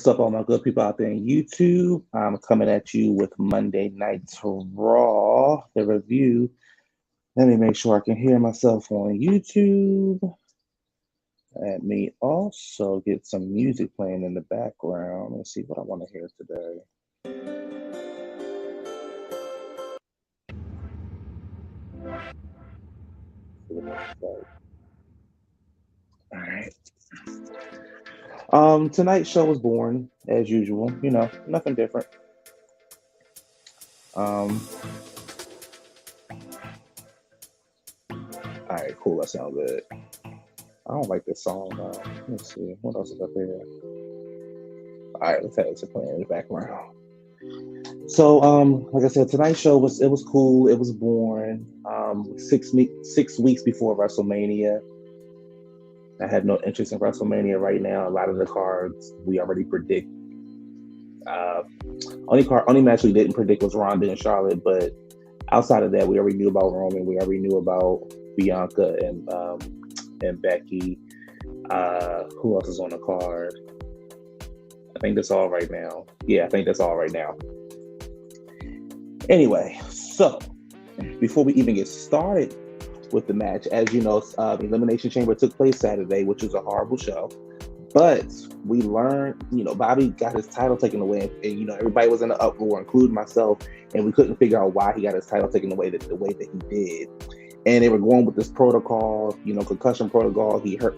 What's up, all my good people out there in YouTube? I'm coming at you with Monday Night Raw, the review. Let me make sure I can hear myself on YouTube. Let me also get some music playing in the background. Let's see what I want to hear today. All right. Tonight's show was boring as usual. Nothing different. All right, cool. That sounds good. I don't like this song. Let's see. What else is up here? All right, let's have it playing in the background. So, like I said, tonight's show was cool. It was boring. 6 weeks before WrestleMania. I had no interest in WrestleMania right now. A lot of the cards we already predict. Only match we didn't predict was Ronda and Charlotte, but outside of that, we already knew about Roman. We already knew about Bianca and Becky. Who else is on the card? I think that's all right now. Yeah, I think that's all right now. Anyway, so before we even get started with the match, as you know, the Elimination Chamber took place Saturday, which was a horrible show. But we learned, Bobby got his title taken away, and everybody was in an uproar, including myself, and we couldn't figure out why he got his title taken away the way that he did. And they were going with this protocol, concussion protocol. He hurt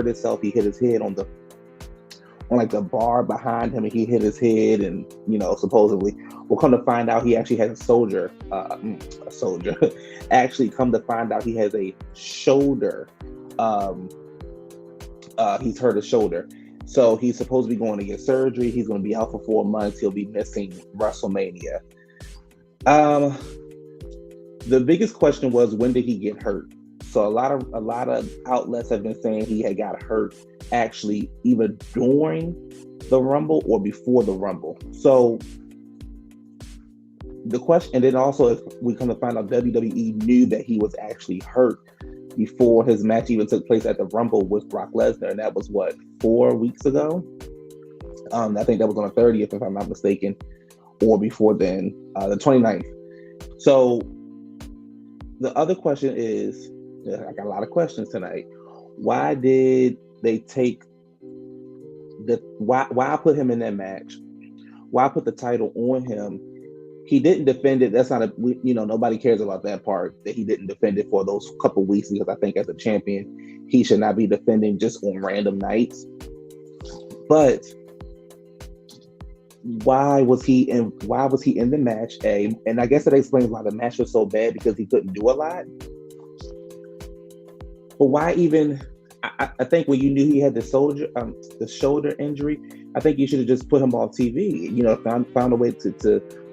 himself. He hit his head on the bar behind him, and he hit his head, and supposedly, we'll come to find out he actually has a soldier. Actually, come to find out he has a shoulder. He's hurt his shoulder, so he's supposed to be going to get surgery. He's going to be out for 4 months. He'll be missing WrestleMania. The biggest question was, when did he get hurt? So a lot of outlets have been saying he had got hurt actually either during the Rumble or before the Rumble. So the question, and then also if we come to find out, WWE knew that he was actually hurt before his match even took place at the Rumble with Brock Lesnar, and that was 4 weeks ago. I think that was on the 30th, if I'm not mistaken, or before then, the 29th. So the other question is, I got a lot of questions tonight. Why did they take why put him in that match? Why put the title on him? He didn't defend it. That's not nobody cares about that part, that he didn't defend it for those couple weeks, because I think as a champion, he should not be defending just on random nights. But why was he in the match? And I guess that explains why the match was so bad, because he couldn't do a lot. But why even? I think when you knew he had the shoulder injury, I think you should have just put him off TV. Found a way to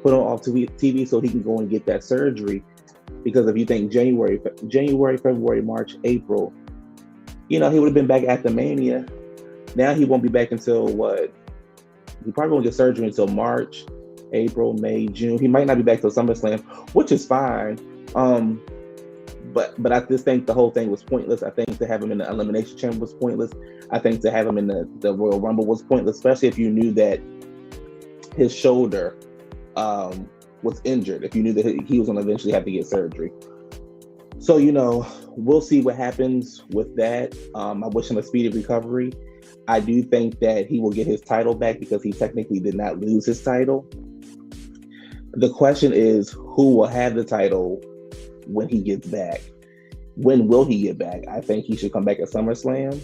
put him off TV so he can go and get that surgery. Because if you think January, February, March, April, he would have been back at the Mania. Now he won't be back until what? He probably won't get surgery until March, April, May, June. He might not be back till SummerSlam, which is fine. But I just think the whole thing was pointless. I think to have him in the Elimination Chamber was pointless. I think to have him in the Royal Rumble was pointless, especially if you knew that his shoulder was injured, if you knew that he was going to eventually have to get surgery. So, we'll see what happens with that. I wish him a speedy recovery. I do think that he will get his title back, because he technically did not lose his title. The question is, who will have the title when he gets back? When will he get back? I think he should come back at SummerSlam,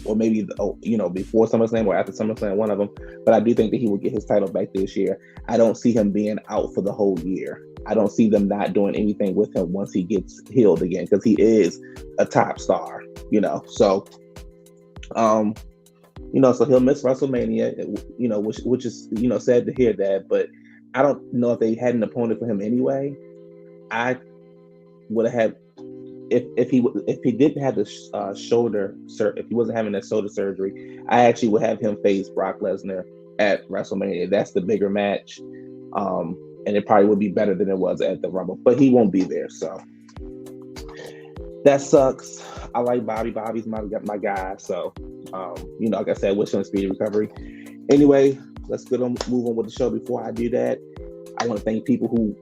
or maybe before SummerSlam or after SummerSlam, one of them. But I do think that he will get his title back this year. I don't see him being out for the whole year. I don't see them not doing anything with him once he gets healed again, because he is a top star. So so he'll miss WrestleMania, which is sad to hear that. But I don't know if they had an opponent for him anyway. I would have had, if he didn't have the shoulder, if he wasn't having that shoulder surgery, I actually would have him face Brock Lesnar at WrestleMania. That's the bigger match, and it probably would be better than it was at the Rumble. But he won't be there, so that sucks. I like Bobby. Bobby's my guy. So, like I said, wish him a speedy recovery. Anyway, let's move on with the show. Before I do that, I want to thank people who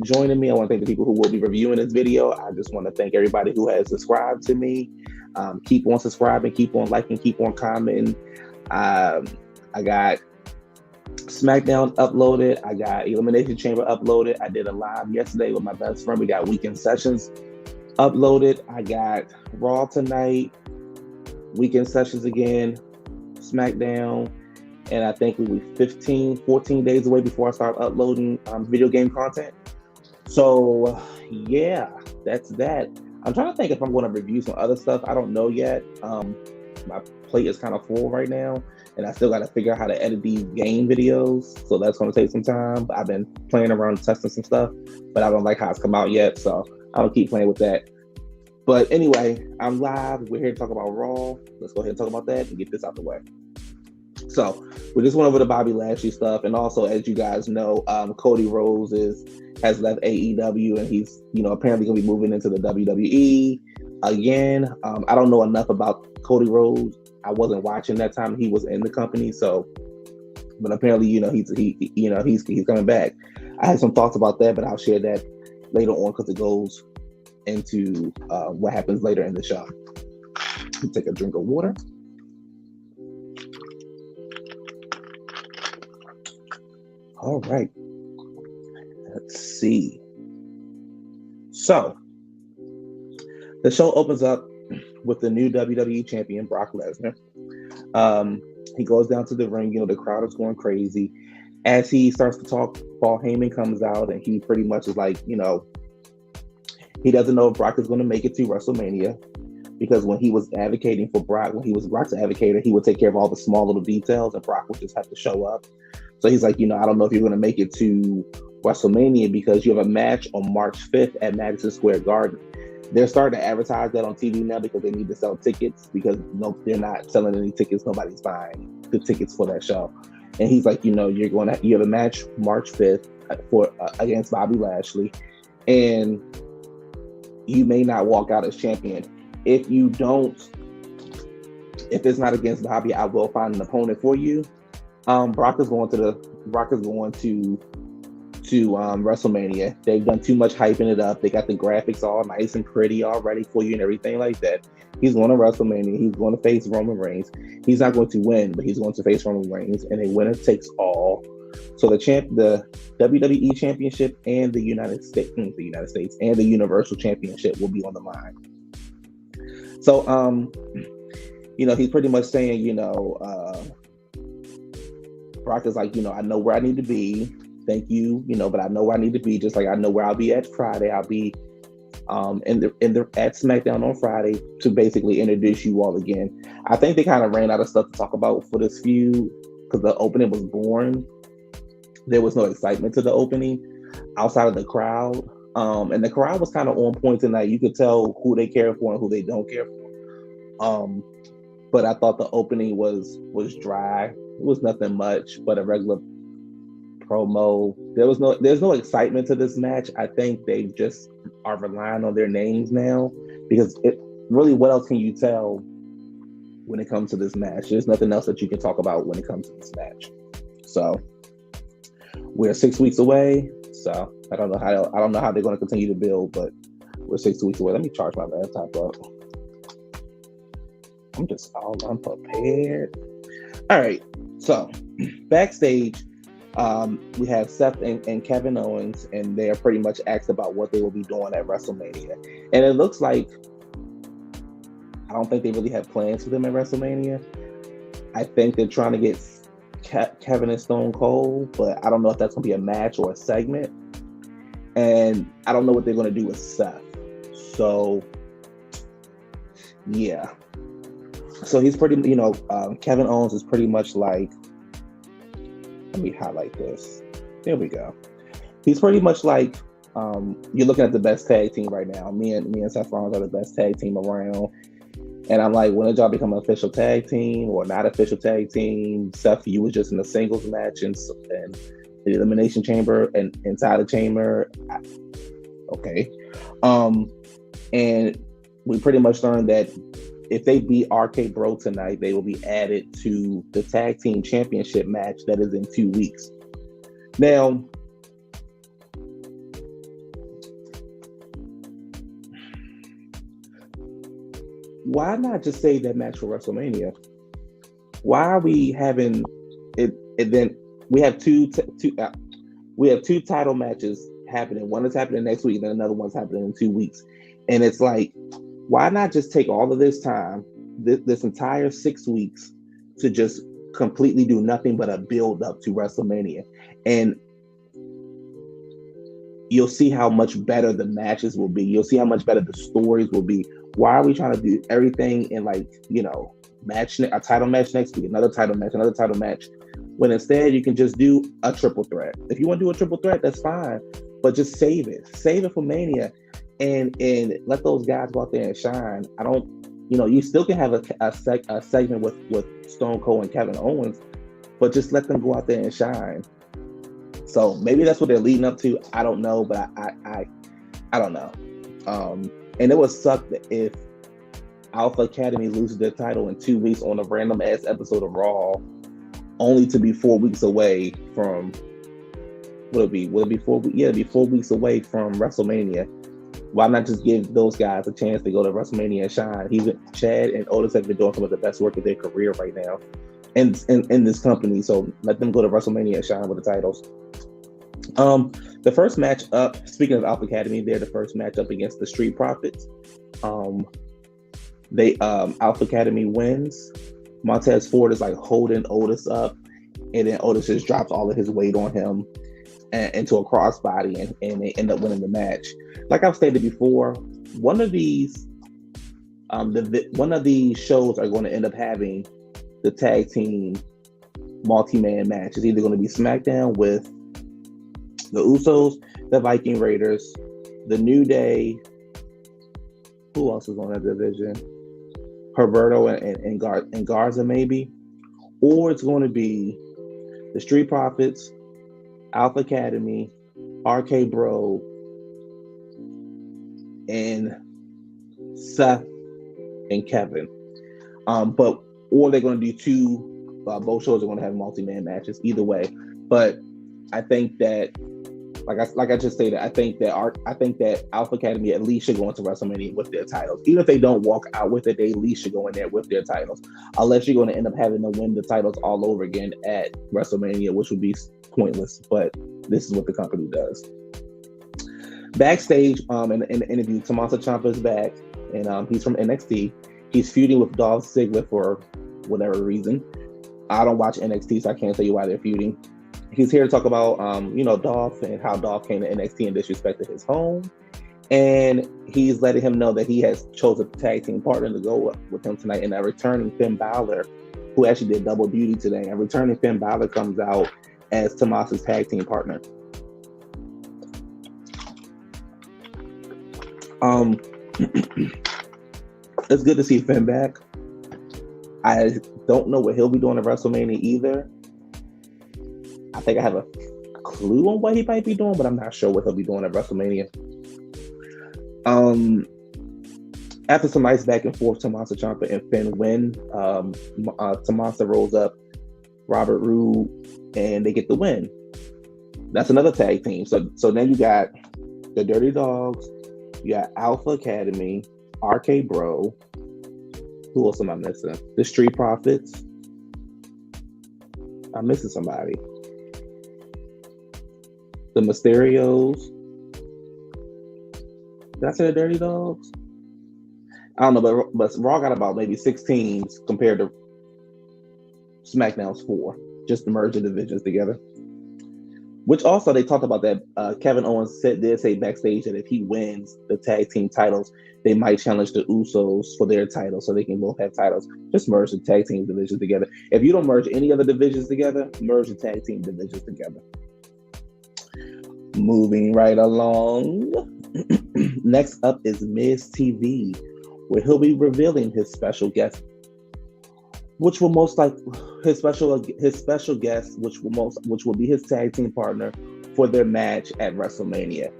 joining me. I want to thank the people who will be reviewing this video. I just want to thank everybody who has subscribed to me. Keep on subscribing, keep on liking, keep on commenting. I got SmackDown uploaded. I got Elimination Chamber uploaded. I did a live yesterday with my best friend. We got Weekend Sessions uploaded. I got Raw tonight, Weekend Sessions again, SmackDown. And I think we were 14 days away before I start uploading video game content. So yeah, that's that. I'm trying to think if I'm going to review some other stuff. I don't know yet. My plate is kind of full right now, and I still got to figure out how to edit these game videos. So that's going to take some time. I've been playing around testing some stuff, but I don't like how it's come out yet. So I'm going to keep playing with that. But anyway, I'm live. We're here to talk about Raw. Let's go ahead and talk about that and get this out the way. So we just went over the Bobby Lashley stuff, and also, as you guys know, Cody Rhodes has left AEW, and he's apparently gonna be moving into the WWE again. I don't know enough about Cody Rhodes. I wasn't watching that time he was in the company, so. But apparently, he's coming back. I had some thoughts about that, but I'll share that later on because it goes into what happens later in the show. Take a drink of water. All right, let's see. So, the show opens up with the new WWE champion, Brock Lesnar. He goes down to the ring. The crowd is going crazy. As he starts to talk, Paul Heyman comes out, and he pretty much is like, he doesn't know if Brock is going to make it to WrestleMania, because when he was advocating for Brock, when he was Brock's advocate, he would take care of all the small little details, and Brock would just have to show up. So he's like, I don't know if you're going to make it to WrestleMania because you have a match on March 5th at Madison Square Garden. They're starting to advertise that on TV now because they need to sell tickets, because they're not selling any tickets. Nobody's buying the tickets for that show. And he's like, you have a match March 5th against Bobby Lashley, and you may not walk out as champion. If it's not against Bobby, I will find an opponent for you. Brock is going to WrestleMania. They've done too much hyping it up. They got the graphics all nice and pretty all ready for you and everything like that. He's going to WrestleMania. He's going to face Roman Reigns. He's not going to win, but he's going to face Roman Reigns, and a winner takes all. So the WWE Championship and the United States and the Universal Championship will be on the line. So he's pretty much saying, Brock is like, I know where I need to be. Thank you, but I know where I need to be. Just like I know where I'll be at Friday. I'll be at SmackDown on Friday to basically introduce you all again. I think they kind of ran out of stuff to talk about for this feud because the opening was boring. There was no excitement to the opening outside of the crowd, and the crowd was kind of on point tonight. You could tell who they care for and who they don't care for. But I thought the opening was dry. It was nothing much but a regular promo. There's no excitement to this match. I think they just are relying on their names now, because what else can you tell when it comes to this match? There's nothing else that you can talk about when it comes to this match. So we're 6 weeks away. So I don't know how they're going to continue to build, but we're 6 weeks away. Let me charge my laptop up. I'm just all unprepared. All right. So backstage, we have Seth and Kevin Owens, and they are pretty much asked about what they will be doing at WrestleMania. And it looks like, I don't think they really have plans for them at WrestleMania. I think they're trying to get Kevin and Stone Cold, but I don't know if that's going to be a match or a segment. And I don't know what they're going to do with Seth. So, yeah. So he's pretty, Kevin Owens is pretty much like, let me highlight this. There we go. He's pretty much like, you're looking at the best tag team right now. Me and Seth Rollins are the best tag team around. And I'm like, when did y'all become an official tag team or not official tag team? Seth, you was just in a singles match and the Elimination Chamber and inside the chamber. Okay. And we pretty much learned that if they beat RK Bro tonight, they will be added to the tag team championship match that is in 2 weeks. Now, why not just save that match for WrestleMania? Why are we having it? And then we have two title matches happening. One is happening next week, and then another one's happening in 2 weeks. And it's like, why not just take all of this time, this entire 6 weeks, to just completely do nothing but a build up to WrestleMania? And you'll see how much better the matches will be. You'll see how much better the stories will be. Why are we trying to do everything in, like, you know, a title match next week, another title match, when instead you can just do a triple threat? If you want to do a triple threat, that's fine, but just save it for Mania, and let those guys go out there and shine. I don't, you know, you still can have a segment with Stone Cold and Kevin Owens, but just let them go out there and shine. So maybe that's what they're leading up to. I don't know, but I don't know. And it would suck if Alpha Academy loses their title in 2 weeks on a random ass episode of Raw, only to be 4 weeks away from, will it be 4 weeks? Yeah, it'll be 4 weeks away from WrestleMania. Why not just give those guys a chance to go to WrestleMania and shine? Chad and Otis have been doing some of the best work of their career right now in this company. So let them go to WrestleMania and shine with the titles. The first match up, speaking of Alpha Academy, they're the first match up against the Street Profits. Alpha Academy wins. Montez Ford is like holding Otis up, and then Otis just drops all of his weight on him into a crossbody, and they end up winning the match. Like I've stated before, one of these shows are going to end up having the tag team multi-man match. It's either going to be SmackDown with the Usos, the Viking Raiders, the New Day. Who else is on that division? Herberto and Garza, maybe. Or it's going to be the Street Profits, Alpha Academy, RK Bro, and Seth and Kevin. Or they're going to do two. Both shows are going to have multi-man matches. Either way, but I think that, like I just stated, I think that Alpha Academy at least should go into WrestleMania with their titles. Even if they don't walk out with it, they at least should go in there with their titles. Unless you're going to end up having to win the titles all over again at WrestleMania, which would be pointless. But this is what the company does. Backstage, in the interview, Tommaso Ciampa is back, and he's from NXT. He's feuding with Dolph Ziggler for whatever reason. I don't watch NXT, so I can't tell you why they're feuding. He's here to talk about, Dolph and how Dolph came to NXT and disrespected his home. And he's letting him know that he has chosen a tag team partner to go with him tonight. And returning Finn Balor, who actually did double duty today, and returning Finn Balor comes out as Tommaso's tag team partner. It's good to see Finn back. I don't know what he'll be doing at WrestleMania either. I think I have a clue on what he might be doing, but I'm not sure what he'll be doing at WrestleMania. After some nice back and forth, Tommaso Ciampa and Finn win. Tommaso rolls up Robert Roode, and they get the win. That's another tag team. So then you got the Dirty Dogs, you got Alpha Academy, RK Bro. Who else am I missing? The Street Profits. I'm missing somebody. The Misterios. Did I say the Dirty Dogs? I don't know, but Raw got about maybe 6 teams compared to SmackDown's 4, just to merge the divisions together. Which also, they talked about that. Kevin Owens did say backstage that if he wins the tag team titles, they might challenge the Usos for their titles so they can both have titles. Just merge the tag team divisions together. If you don't merge any other divisions together, merge the tag team divisions together. Moving right along. Next up is Miz TV, where he'll be revealing his special guest, which will most likely his special guest, which will be his tag team partner for their match at WrestleMania.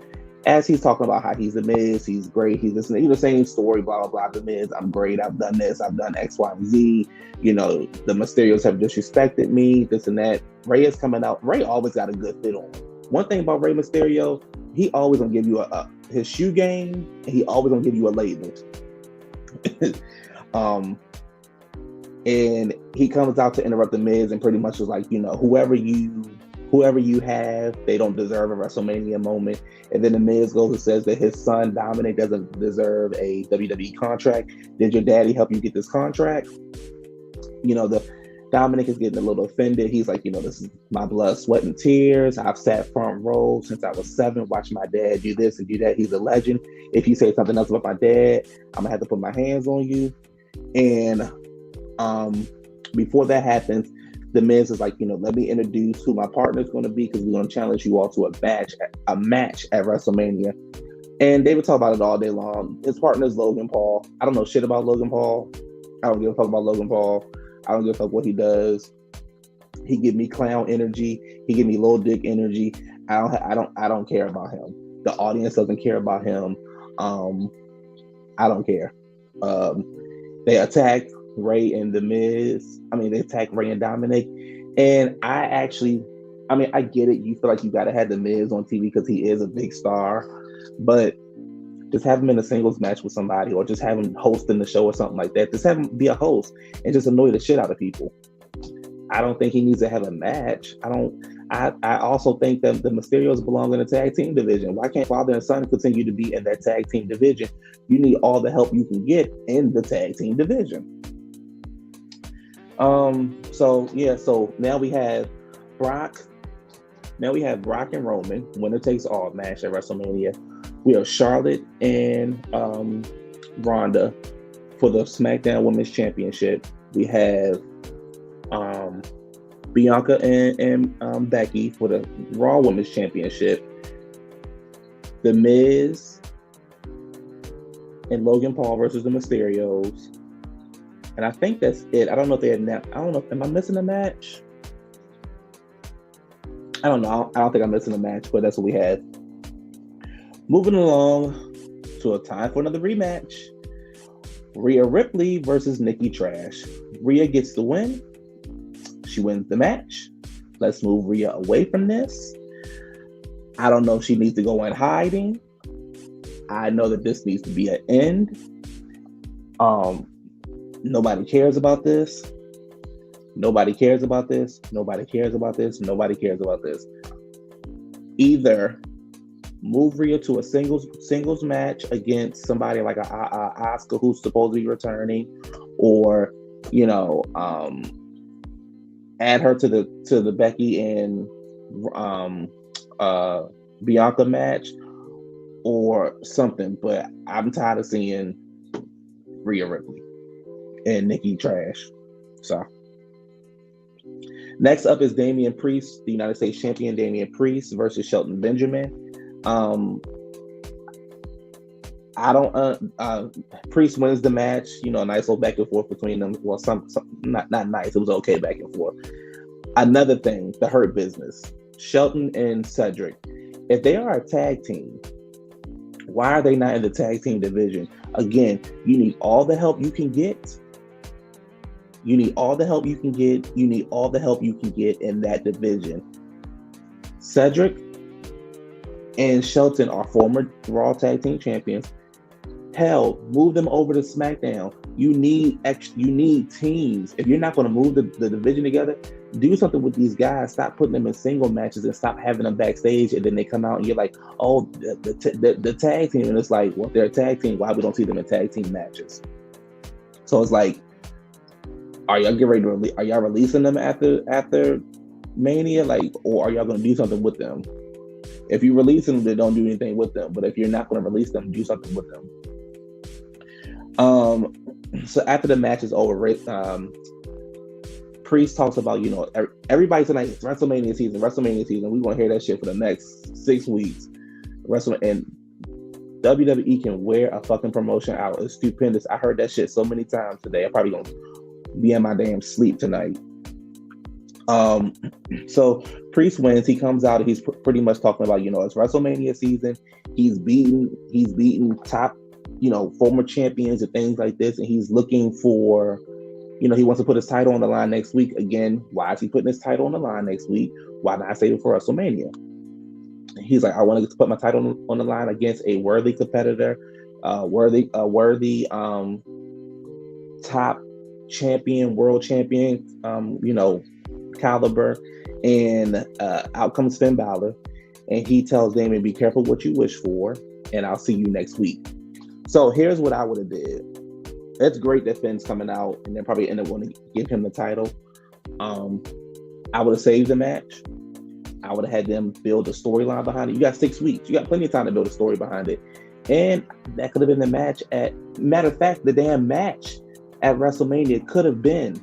as he's talking about how he's the Miz, he's great, he's this, the same story, blah, blah, blah, the Miz, I'm great, I've done this, I've done X, Y, and Z, the Mysterios have disrespected me, this and that. Rey is coming out. Rey always got a good fit on. One thing about Rey Mysterio, he always gonna give you his shoe game, and he always gonna give you a label. And he comes out to interrupt the Miz and pretty much was like, whoever you have, they don't deserve a WrestleMania moment. And then the Miz goes and says that his son Dominic doesn't deserve a WWE contract. Did your daddy help you get this contract? The Dominic is getting a little offended. He's like, this is my blood, sweat, and tears. I've sat front row since I was 7, watching my dad do this and do that. He's a legend. If you say something else about my dad, I'm gonna have to put my hands on you. And before that happens, the Miz is like, let me introduce who my partner is going to be, because we're going to challenge you all to a match at WrestleMania. And they would talk about it all day long. His partner is Logan Paul. I don't know shit about Logan Paul. I don't give a fuck about Logan Paul. I don't give a fuck what he does. He give me clown energy. He give me little dick energy. I don't care about him. The audience doesn't care about him. I don't care. They attacked Rey and the Miz. They attacked Rey and Dominic. And I get it. You feel like you gotta have the Miz on TV because he is a big star, but just have him in a singles match with somebody, or just have him hosting the show or something like that. Just have him be a host and just annoy the shit out of people. I don't think he needs to have a match. I also think that the Mysterios belong in the tag team division. Why can't father and son continue to be in that tag team division? You need all the help you can get in the tag team division. So now we have Brock. Now we have Brock and Roman, winner takes all match at WrestleMania. We have Charlotte and Ronda for the SmackDown Women's Championship. We have Bianca and Becky for the Raw Women's Championship. The Miz and Logan Paul versus the Mysterios. And I think that's it. I don't know if they had am I missing a match? I don't know. I don't think I'm missing a match, but that's what we had. Moving along to a time for another rematch. Rhea Ripley versus Nikki Trash. Rhea gets the win. She wins the match. Let's move Rhea away from this. I don't know if she needs to go in hiding. I know that this needs to be an end. Nobody cares about this. Nobody cares about this. Nobody cares about this. Nobody cares about this. Either move Rhea to a singles match against somebody like a Asuka who's supposed to be returning, or add her to the Becky and Bianca match or something. But I'm tired of seeing Rhea Ripley and Nikki Trash. So next up is Damian Priest, the United States champion Damian Priest versus Shelton Benjamin. Priest wins the match. A nice little back and forth between them. Well, some not nice. It was okay back and forth. Another thing, the Hurt Business, Shelton and Cedric. If they are a tag team, why are they not in the tag team division? Again, you need all the help you can get. You need all the help you can get. You need all the help you can get in that division. Cedric and Shelton are former Raw Tag Team Champions. Hell, move them over to SmackDown. You need teams. If you're not going to move the division together, do something with these guys. Stop putting them in single matches and stop having them backstage. And then they come out and you're like, oh, the tag team. And it's like, well, they're a tag team. Why we don't see them in tag team matches? So it's like, are y'all getting ready to are y'all releasing them after Mania? Or are y'all going to do something with them? If you release them, then don't do anything with them. But if you're not going to release them, do something with them. So after the match is over, Priest talks about, everybody tonight, it's WrestleMania season. We want to hear that shit for the next 6 weeks. And WWE can wear a fucking promotion out. It's stupendous. I heard that shit so many times today. I'm probably going to be in my damn sleep tonight. Um, so Priest wins. He comes out. He's pretty much talking about, it's WrestleMania season. He's beaten top, former champions and things like this, and he's looking for, he wants to put his title on the line next week. Again, why is he putting his title on the line next week? Why not save it for WrestleMania? He's like, I want to put my title on the line against a worthy competitor, worthy top champion, world champion, caliber, and out comes Finn Balor, and he tells Damon, "Be careful what you wish for, and I'll see you next week." So here's what I would have did. It's great that Finn's coming out, and they're probably end up wanting to give him the title. I would have saved the match. I would have had them build a storyline behind it. You got 6 weeks. You got plenty of time to build a story behind it. And that could have been the match matter of fact, the damn match at WrestleMania could have been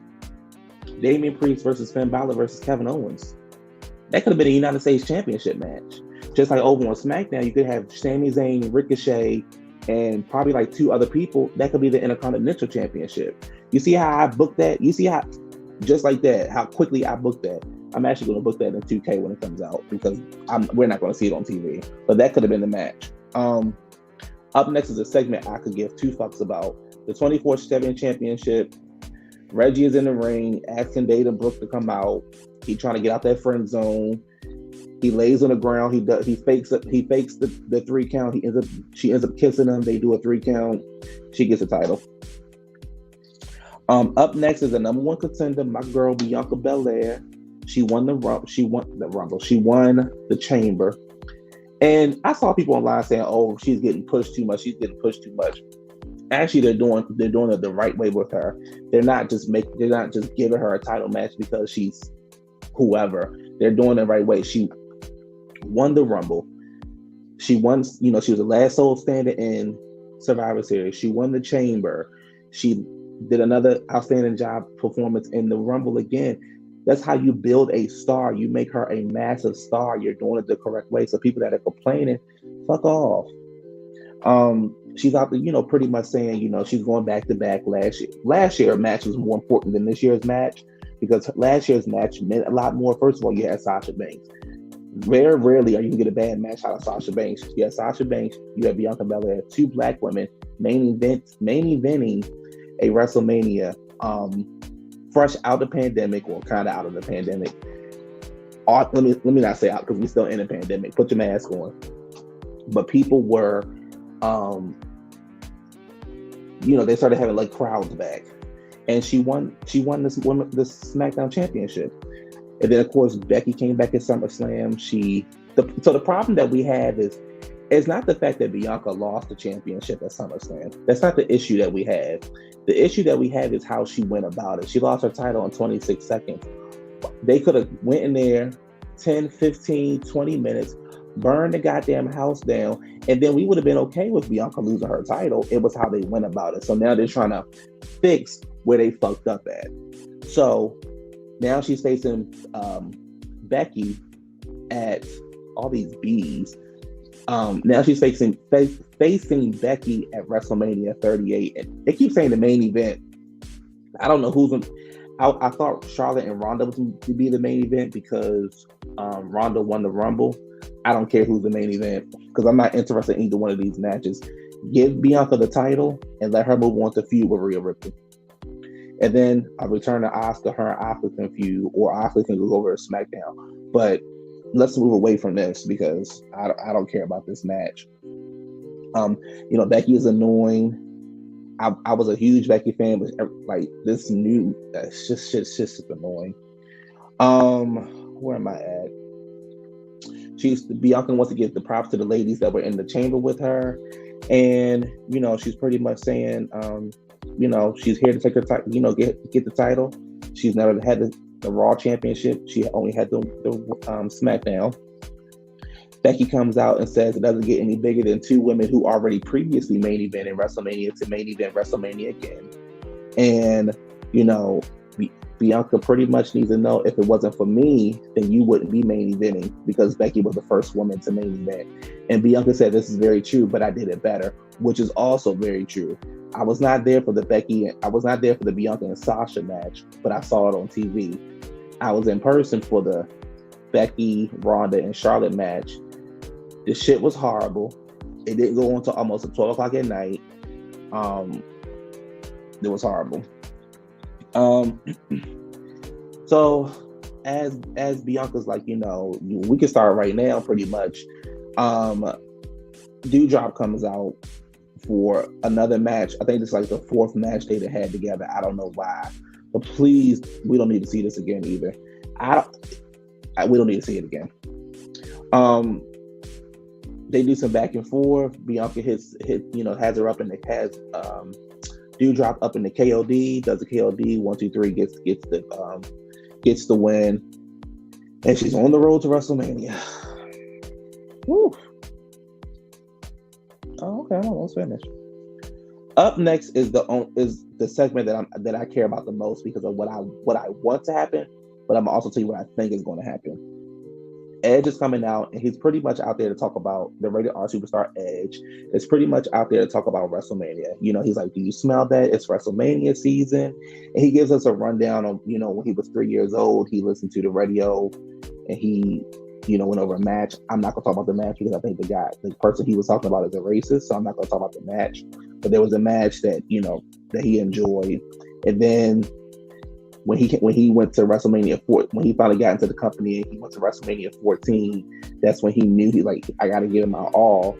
Damian Priest versus Finn Balor versus Kevin Owens. That could have been a United States Championship match. Just like over on SmackDown, you could have Sami Zayn, Ricochet, and probably like 2 other people. That could be the Intercontinental Championship. You see how I booked that? You see how, just like that, how quickly I booked that? I'm actually going to book that in 2K when it comes out, because we're not going to see it on TV. But that could have been the match. Up next is a segment I could give 2 fucks about. The 24/7 Championship. Reggie is in the ring, asking Dana Brooke to come out. He trying to get out that friend zone. He lays on the ground. He fakes the 3 count. She ends up kissing him. They do a 3 count. She gets the title. Up next is the number 1 contender, my girl Bianca Belair. She won the Rumble. She won the Chamber. And I saw people online saying, "Oh, she's getting pushed too much. She's getting pushed too much." Actually, they're doing it the right way with her. They're not just giving her a title match because she's whoever. They're doing it the right way. She won the Rumble. She won, she was the last soul standing in Survivor Series. She won the Chamber. She did another outstanding job performance in the Rumble again. That's how you build a star. You make her a massive star. You're doing it the correct way. So people that are complaining, fuck off. She's out there, pretty much saying, she's going back to back last year. Last year's match was more important than this year's match, because last year's match meant a lot more. First of all, you had Sasha Banks. Very rarely are you going to get a bad match out of Sasha Banks. You have Sasha Banks, you have Bianca Belair, 2 black women main eventing a WrestleMania, fresh out of the pandemic, or kind of out of the pandemic. Let me not say out, because we're still in a pandemic. Put your mask on. But people were, they started having like crowds back, and she won this SmackDown Championship. And then of course Becky came back at SummerSlam. So the problem that we have is, it's not the fact that Bianca lost the championship at SummerSlam. That's not the issue that we have. The issue that we have is how she went about it. She lost her title in 26 seconds. They could have went in there 10, 15, 20 minutes, burned the goddamn house down, and then we would have been okay with Bianca losing her title. It was how they went about it. So now they're trying to fix where they fucked up at. So now she's facing Becky at all these B's. Now she's facing Becky at WrestleMania 38. And they keep saying the main event. I don't know who's in. I thought Charlotte and Ronda was going to be the main event, because Ronda won the Rumble. I don't care who's the main event, because I'm not interested in either one of these matches. Give Bianca the title and let her move on to feud with Rhea Ripley. And then I'll return to Asuka. Her and Asuka can feud, or Asuka can go over to SmackDown. But let's move away from this, because I don't care about this match. Becky is annoying. I was a huge Becky fan, but like this new, it's just annoying. Where am I at? Bianca wants to give the props to the ladies that were in the chamber with her, and she's pretty much saying, she's here to take her title, get the title. She's never had the Raw Championship. She only had the SmackDown. Becky comes out and says it doesn't get any bigger than 2 women who already previously main evented WrestleMania to main event WrestleMania again. And, Bianca pretty much needs to know, if it wasn't for me, then you wouldn't be main eventing, because Becky was the first woman to main event. And Bianca said, this is very true, but I did it better, which is also very true. I was not there for the Bianca and Sasha match, but I saw it on TV. I was in person for the Becky, Ronda, and Charlotte match. The shit was horrible. It didn't go on until almost at 12 o'clock at night. It was horrible. So as Bianca's like, we can start right now pretty much. Dewdrop comes out for another match. I think it's like the fourth match they had together. I don't know why. But please, we don't need to see this again either. We don't need to see it again. They do some back and forth. Bianca has her up in the Dewdrop up in the KOD, does the KOD 1, 2, 3, gets the win, and she's on the road to WrestleMania. Woo. Oh, okay, I'm almost finished. Up next is the segment that I care about the most because of what I want to happen, but I'm gonna also tell you what I think is going to happen. Edge is coming out, and he's pretty much out there to talk about the rated R superstar. Edge is pretty much out there to talk about WrestleMania. He's like, "Do you smell that? It's WrestleMania season," and he gives us a rundown of when he was 3 years old, he listened to the radio, and he went over a match. I'm not gonna talk about the match because I think the person he was talking about is a racist, so I'm not gonna talk about the match. But there was a match that that he enjoyed, and then when he went to WrestleMania 4, when he finally got into the company and he went to WrestleMania 14, that's when he knew I got to give him my all.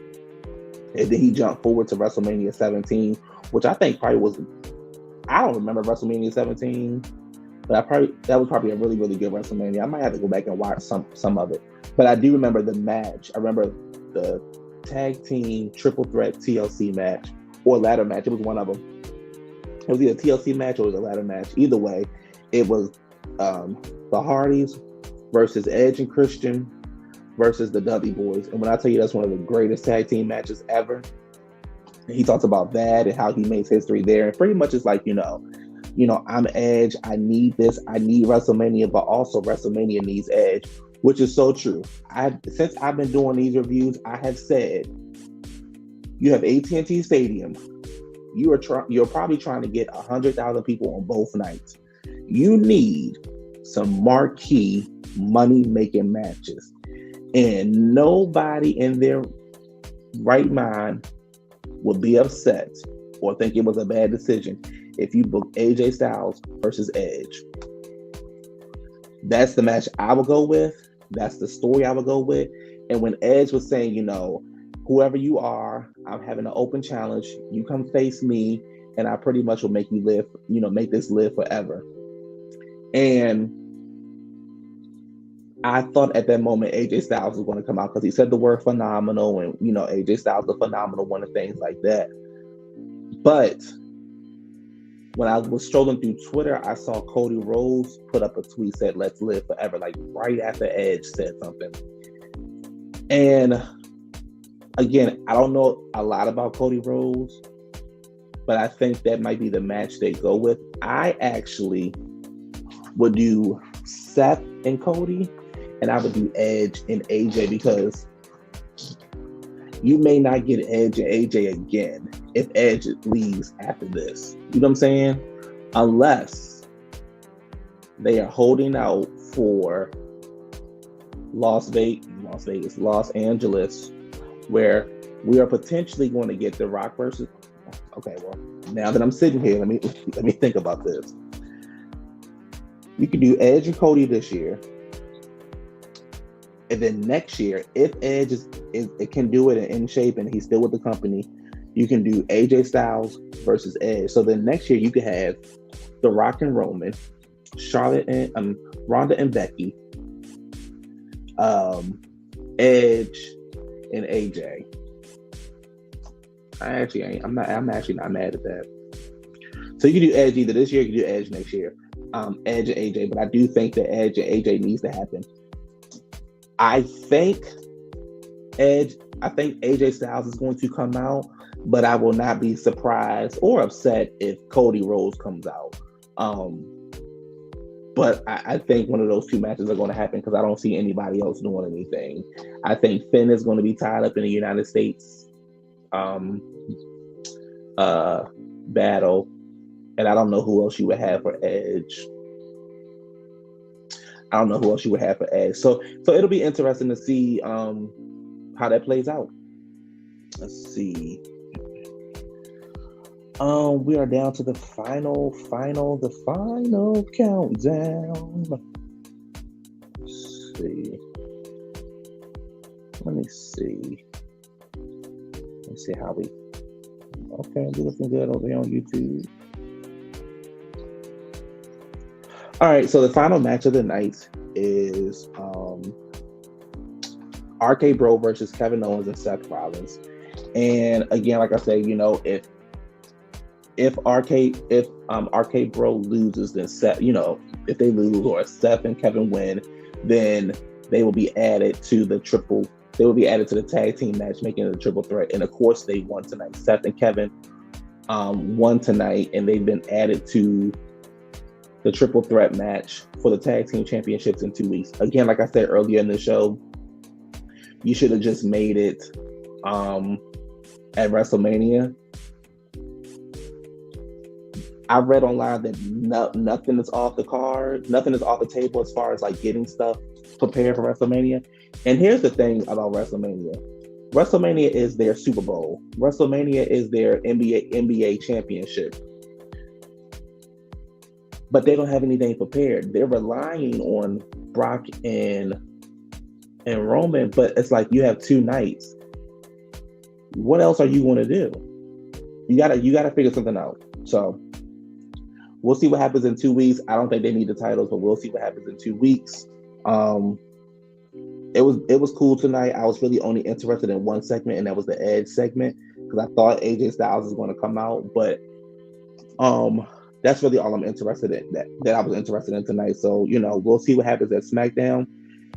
And then he jumped forward to WrestleMania 17, which I think probably was, I don't remember WrestleMania 17, but that was probably a really, really good WrestleMania. I might have to go back and watch some of it. But I do remember the match. I remember the tag team triple threat TLC match or ladder match. It was one of them. It was either a TLC match or it was a ladder match. Either way, it was the Hardys versus Edge and Christian versus the Dudley Boys. And when I tell you that's one of the greatest tag team matches ever, he talks about that and how he makes history there. And pretty much it's like, I'm Edge. I need this. I need WrestleMania, but also WrestleMania needs Edge, which is so true. Since I've been doing these reviews, I have said, you have AT&T Stadium. You're probably trying to get 100,000 people on both nights. You need some marquee money-making matches. And nobody in their right mind would be upset or think it was a bad decision if you book AJ Styles versus Edge. That's the match I would go with. That's the story I would go with. And when Edge was saying, whoever you are, I'm having an open challenge. You come face me, and I pretty much will make you live, make this live forever. And I thought at that moment AJ Styles was going to come out because he said the word phenomenal, and AJ Styles the phenomenal one and things like that. But when I was strolling through Twitter, I saw Cody Rhodes put up a tweet said "Let's live forever," like right after Edge said something. And again, I don't know a lot about Cody Rhodes, but I think that might be the match they go with. I actually would do Seth and Cody, and I would do Edge and AJ because you may not get Edge and AJ again if Edge leaves after this. You know what I'm saying? Unless they are holding out for Los Angeles, where we are potentially going to get The Rock versus. Okay, well, now that I'm sitting here, let me think about this. You could do Edge and Cody this year, and then next year, if Edge it can do it in shape and he's still with the company, you can do AJ Styles versus Edge. So then next year you could have The Rock and Roman, Charlotte and Ronda and Becky, Edge and AJ. I'm actually not mad at that. So you can do Edge either this year, you can do Edge next year. Edge and AJ, but I do think that Edge and AJ needs to happen. I think AJ Styles is going to come out, but I will not be surprised or upset if Cody Rhodes comes out. But I think one of those two matches are going to happen because I don't see anybody else doing anything. I think Finn is going to be tied up in the United States battle, and I don't know who else you would have for Edge. I don't know who else you would have for Edge. So it'll be interesting to see how that plays out. Let's see. We are down to the final countdown. Let's see. Let me see. Let's see how we. Okay, we're looking good over here on YouTube. All right, so the final match of the night is RK Bro versus Kevin Owens and Seth Rollins. And again, like I say, you know, if RK Bro loses, then Seth, you know, if they lose or Seth and Kevin win, then they will be added to the tag team match, making it a triple threat. And of course, they won tonight. Seth and Kevin won tonight, and they've been added to the triple threat match for the tag team championships in 2 weeks. Again, like I said earlier in the show, you should have just made it at WrestleMania. I read online that nothing is off the card, nothing is off the table as far as like getting stuff prepared for WrestleMania. And here's the thing about WrestleMania. WrestleMania is their Super Bowl. WrestleMania is their NBA championship. But they don't have anything prepared. They're relying on Brock and Roman, but it's like you have 2 nights. What else are you going to do? You gotta figure something out. So we'll see what happens in 2 weeks. I don't think they need the titles, but we'll see what happens in 2 weeks. It was cool tonight. I was really only interested in one segment, and that was the Edge segment, because I thought AJ Styles was going to come out, but that's really all I'm interested in, that I was interested in tonight. So, you know, we'll see what happens at SmackDown.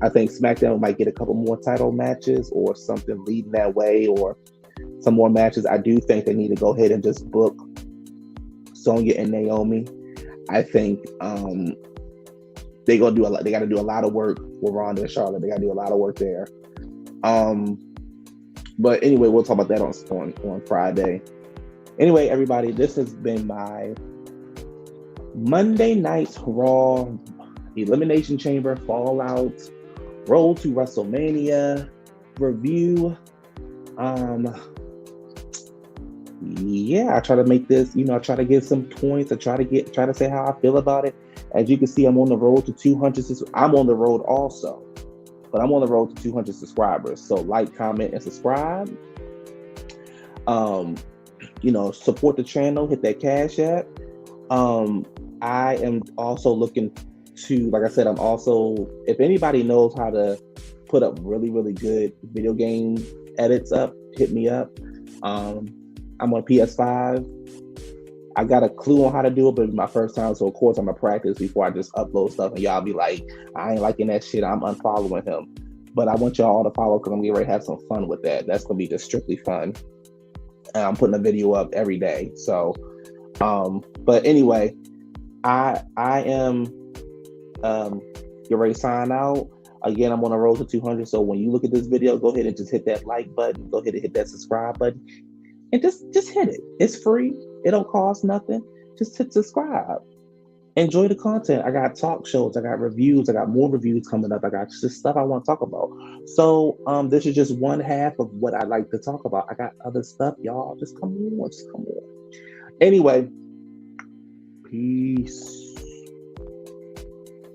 I think SmackDown might get a couple more title matches or something leading that way, or some more matches. I do think they need to go ahead and just book Sonya and Naomi. I think they got to do a lot of work with Ronda and Charlotte. They got to do a lot of work there. But anyway, we'll talk about that on Friday. Anyway, everybody, this has been my Monday Night Raw Elimination Chamber Fallout Road to WrestleMania review. Yeah, I try to make this, you know, I try to give some points. I try to say how I feel about it. As you can see, I'm on the road to 200. I'm on the road also, but I'm on the road to 200 subscribers. So like, comment, and subscribe. You know, support the channel. Hit that Cash App. I am also looking to, like I said, if anybody knows how to put up really, really good video game edits up, hit me up. I'm on PS5. I got a clue on how to do it, but it's my first time, so of course I'm gonna practice before I just upload stuff, and y'all be like, I ain't liking that shit, I'm unfollowing him. But I want y'all to follow, because I'm getting ready to have some fun with that. That's gonna be just strictly fun. And I'm putting a video up every day. So but anyway, I am get ready to sign out. Again, I'm on the road to 200. So when you look at this video, go ahead and just hit that like button. Go ahead and hit that subscribe button. And just hit it. It's free. It don't cost nothing. Just hit subscribe. Enjoy the content. I got talk shows. I got reviews. I got more reviews coming up. I got just stuff I want to talk about. So this is just one half of what I like to talk about. I got other stuff, y'all. Just come on. Anyway, peace.